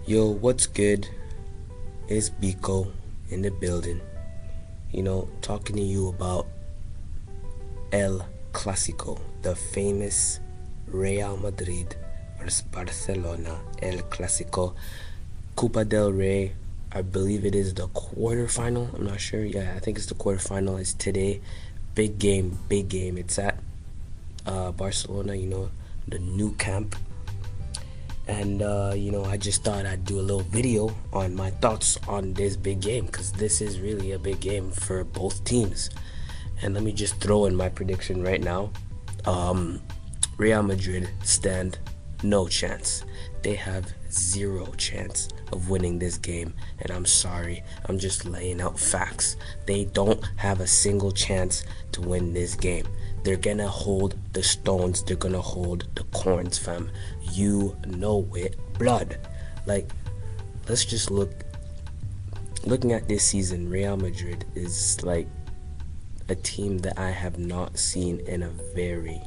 Yo, what's good? It's Biko in the building. Talking to you about El Clasico, the famous Real Madrid versus Barcelona El Clasico. Copa del Rey, I believe it is the quarterfinal. I'm not sure. Yeah, I think it's the quarterfinal. It's today. Big game, big game. It's at Barcelona, the new camp. And I just thought I'd do a little video on my thoughts on this big game, because this is really a big game for both teams. And let me just throw in my prediction right now. Real Madrid stand no chance. They have zero chance of winning this game, and I'm sorry, I'm just laying out facts. They don't have a single chance to win this game. They're gonna hold the stones, they're gonna hold the corns, fam. You know it, blood. Like, let's just looking at this season. Real Madrid is like a team that I have not seen in a very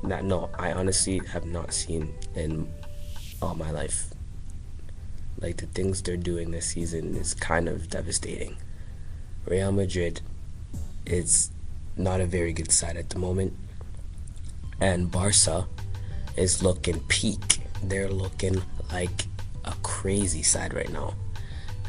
I honestly have not seen in all my life. Like, the things they're doing this season is kind of devastating. Real Madrid is not a very good side at the moment, and Barca is looking peak. They're looking like a crazy side right now,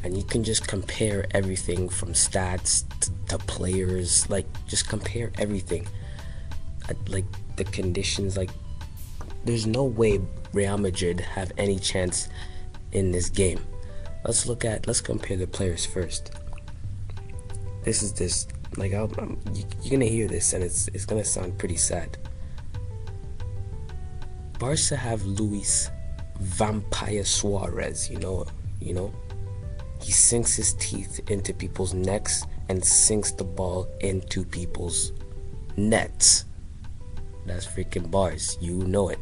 and you can just compare everything from stats to players. Like, just compare everything. Like, the conditions, like, there's no way Real Madrid have any chance in this game. Let's compare the players first. You're gonna hear this and it's gonna sound pretty sad. Barca have Luis Vampire Suarez, you know. He sinks his teeth into people's necks and sinks the ball into people's nets. That's freaking bars, you know it.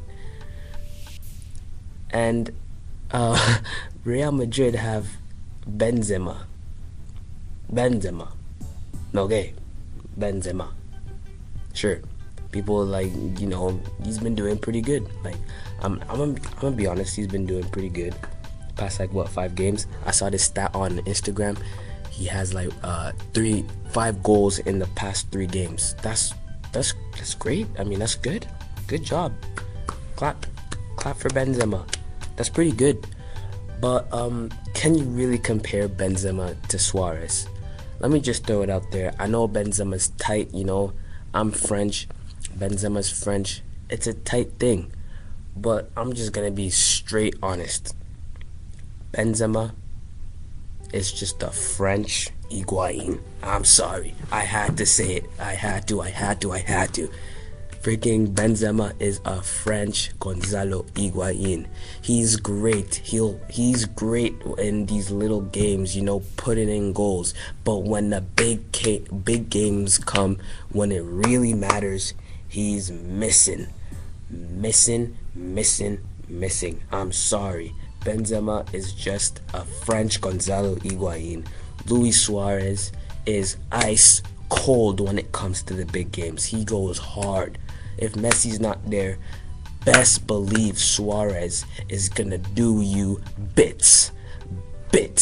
And Real Madrid have Benzema. Okay, Benzema. Sure, people he's been doing pretty good. Like, I'm gonna be honest, he's been doing pretty good. Past 5 games. I saw this stat on Instagram. He has 5 goals in the past 3 games. That's great. I mean, that's good. Good job. Clap for Benzema. That's pretty good. But can you really compare Benzema to Suarez? Let me just throw it out there. I know Benzema's tight, I'm French. Benzema's French. It's a tight thing. But I'm just gonna be straight honest. Benzema is just a French Higuain. I'm sorry. I had to say it. I had to. Freaking Benzema is a French Gonzalo Higuain. He's great. He's great in these little games, putting in goals. But when the big games come, when it really matters, he's missing. I'm sorry. Benzema is just a French Gonzalo Higuain. Luis Suarez is ice cold when it comes to the big games. He goes hard. If Messi's not there, best believe Suarez is gonna do you bits,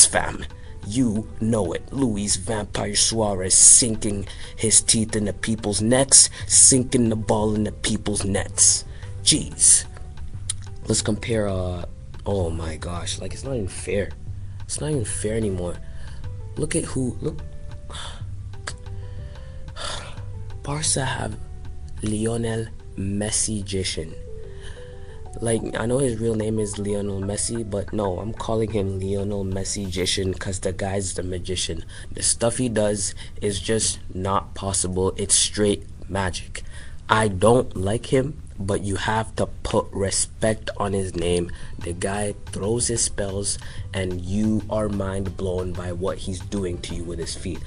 fam. You know it. Luis Vampire Suarez sinking his teeth into people's necks, sinking the ball into people's nets. Jeez. Let's compare. Oh my gosh, it's not even fair. It's not even fair anymore. Look. Barca have Lionel Messi Jishin. I know his real name is Lionel Messi, but no, I'm calling him Lionel Messi Jishin because the guy's the magician. The stuff he does is just not possible. It's straight magic. I don't like him, but you have to put respect on his name. The guy throws his spells and you are mind blown by what he's doing to you with his feet.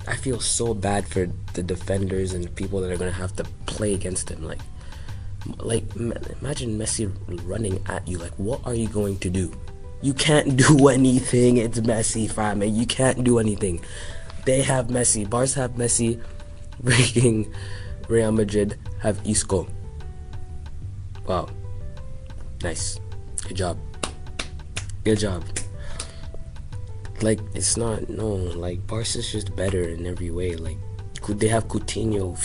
I feel so bad for the defenders and people that are gonna have to play against him. Imagine Messi running at you. What are you going to do? You can't do anything. It's Messi, fam. You can't do anything. They have Messi. Barca have Messi. Freaking Real Madrid have Isco. Wow. Nice. Good job. Good job. Like, it's not, no, like, Barca's just better in every way. Like, they have Coutinho,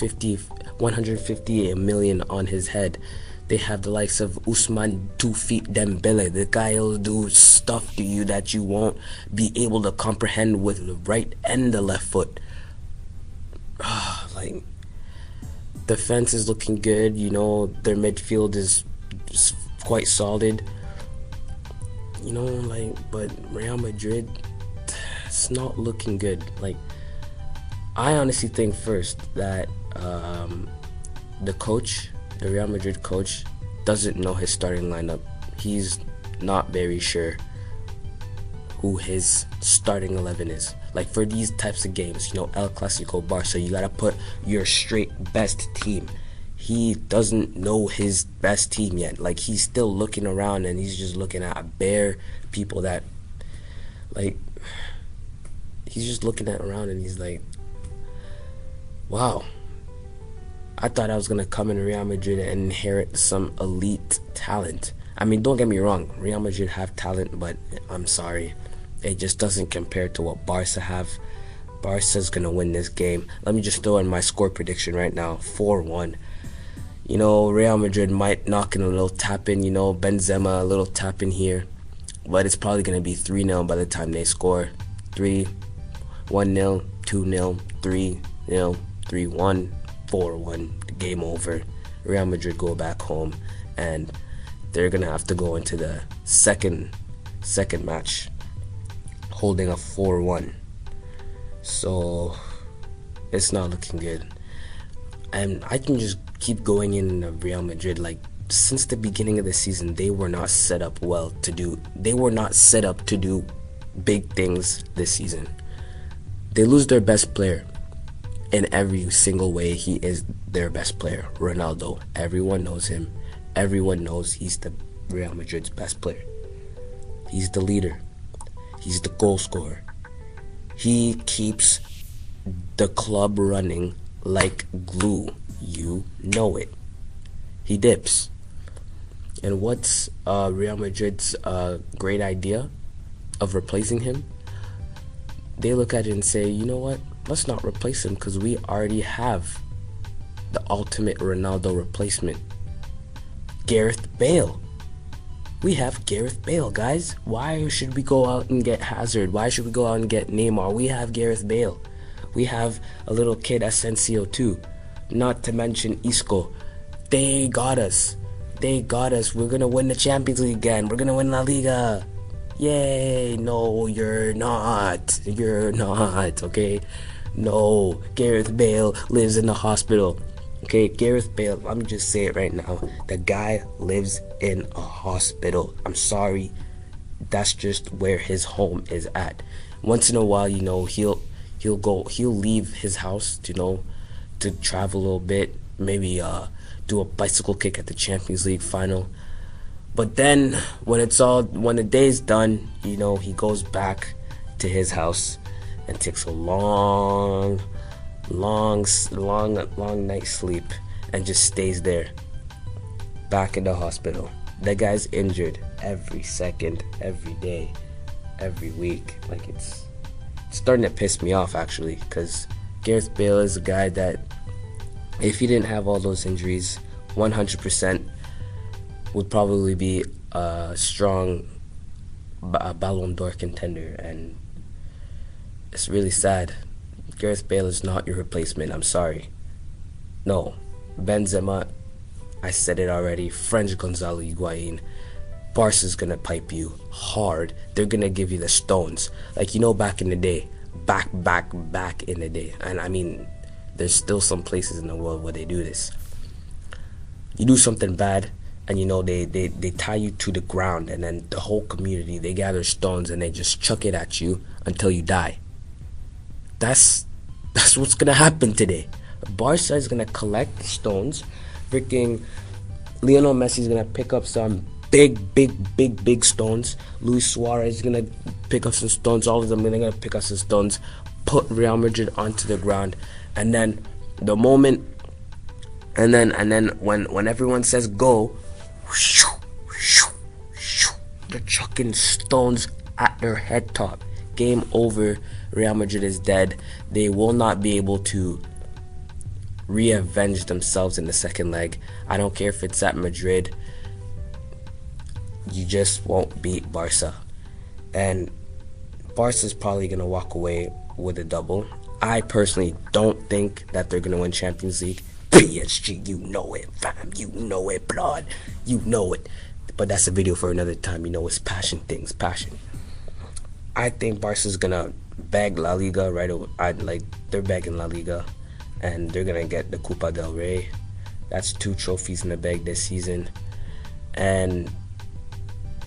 150 million on his head. They have the likes of Usman 2 feet Dembele. The guy will do stuff to you that you won't be able to comprehend with the right and the left foot. Like, defense is looking good. You know, their midfield is quite solid. You know, like, but Real Madrid, it's not looking good. Like, I honestly think first that the coach, the Real Madrid coach, doesn't know his starting lineup. He's not very sure who his starting 11 is. Like, for these types of games, you know, El Clasico, Barca, you gotta put your straight best team. He doesn't know his best team yet. Like, he's still looking around and he's just looking at bare people that, like, he's just looking at around and he's like, wow, I thought I was going to come in Real Madrid and inherit some elite talent. I mean, don't get me wrong, Real Madrid have talent, but I'm sorry, it just doesn't compare to what Barca have. Barca's going to win this game. Let me just throw in my score prediction right now, 4-1. You know, Real Madrid might knock in a little tap in, you know, Benzema, a little tap in here, but it's probably going to be 3-0 by the time they score. 1-0, 2-0, 3-0, 3-1, 4-1, game over. Real Madrid go back home, and they're gonna have to go into the second match holding a 4-1. So it's not looking good, and I can just keep going in Real Madrid. Like, since the beginning of the season, they were not set up well to do. They were not set up to do big things this season. They lose their best player. In every single way, he is their best player, Ronaldo. Everyone knows him. Everyone knows he's the Real Madrid's best player. He's the leader. He's the goal scorer. He keeps the club running like glue. You know it. He dips. And what's Real Madrid's great idea of replacing him? They look at it and say, you know what? Let's not replace him because we already have the ultimate Ronaldo replacement, Gareth Bale. We have Gareth Bale, guys. Why should we go out and get Hazard? Why should we go out and get Neymar? We have Gareth Bale. We have a little kid Asensio too. Not to mention Isco. They got us. They got us. We're going to win the Champions League again. We're going to win La Liga. Yay. No, you're not. You're not, okay? No, Gareth Bale lives in the hospital. Okay, Gareth Bale, let me just say it right now. The guy lives in a hospital. I'm sorry. That's just where his home is at. Once in a while, you know, he'll leave his house, you know, to travel a little bit, maybe do a bicycle kick at the Champions League final. But then when the day's done, you know, he goes back to his house and takes a long night's sleep and just stays there, back in the hospital. That guy's injured every second, every day, every week. Like, it's starting to piss me off, actually, because Gareth Bale is a guy that, if he didn't have all those injuries, 100% would probably be a strong Ballon d'Or contender. And it's really sad. Gareth Bale is not your replacement. I'm sorry. No. Benzema, I said it already. French Gonzalo Higuain. Barca's gonna pipe you hard. They're gonna give you the stones. Like, you know, back in the day. Back in the day. And I mean, there's still some places in the world where they do this. You do something bad, and you know, they tie you to the ground, and then the whole community, they gather stones and they just chuck it at you until you die. That's what's gonna happen today. Barca is gonna collect stones. Freaking Lionel Messi is gonna pick up some big stones. Luis Suarez is gonna pick up some stones. All of them are gonna pick up some stones, put Real Madrid onto the ground, and then the moment, and then when everyone says go, They're chucking stones at their head top. Game over. Real Madrid is dead. They will not be able to re-avenge themselves in the second leg. I don't care if it's at Madrid. You just won't beat Barca. And Barca's probably going to walk away with a double. I personally don't think that they're going to win Champions League. PSG, you know it, fam. You know it, blood. You know it. But that's a video for another time. You know, it's passion things. Passion. I think Barca's going to bag La Liga right over. They're bagging La Liga. And they're going to get the Copa del Rey. That's 2 trophies in the bag this season. And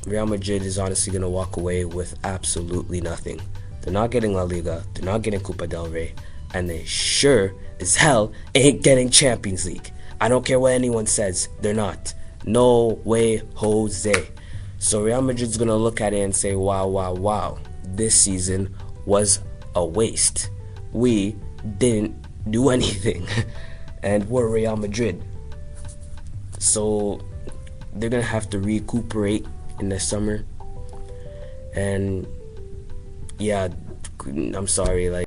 Real Madrid is honestly going to walk away with absolutely nothing. They're not getting La Liga. They're not getting Copa del Rey. And they sure as hell ain't getting Champions League. I don't care what anyone says. They're not. No way, Jose. So Real Madrid's going to look at it and say, wow, wow, wow. This season was a waste. We didn't do anything. And we're Real Madrid. So they're going to have to recuperate in the summer. And yeah, I'm sorry,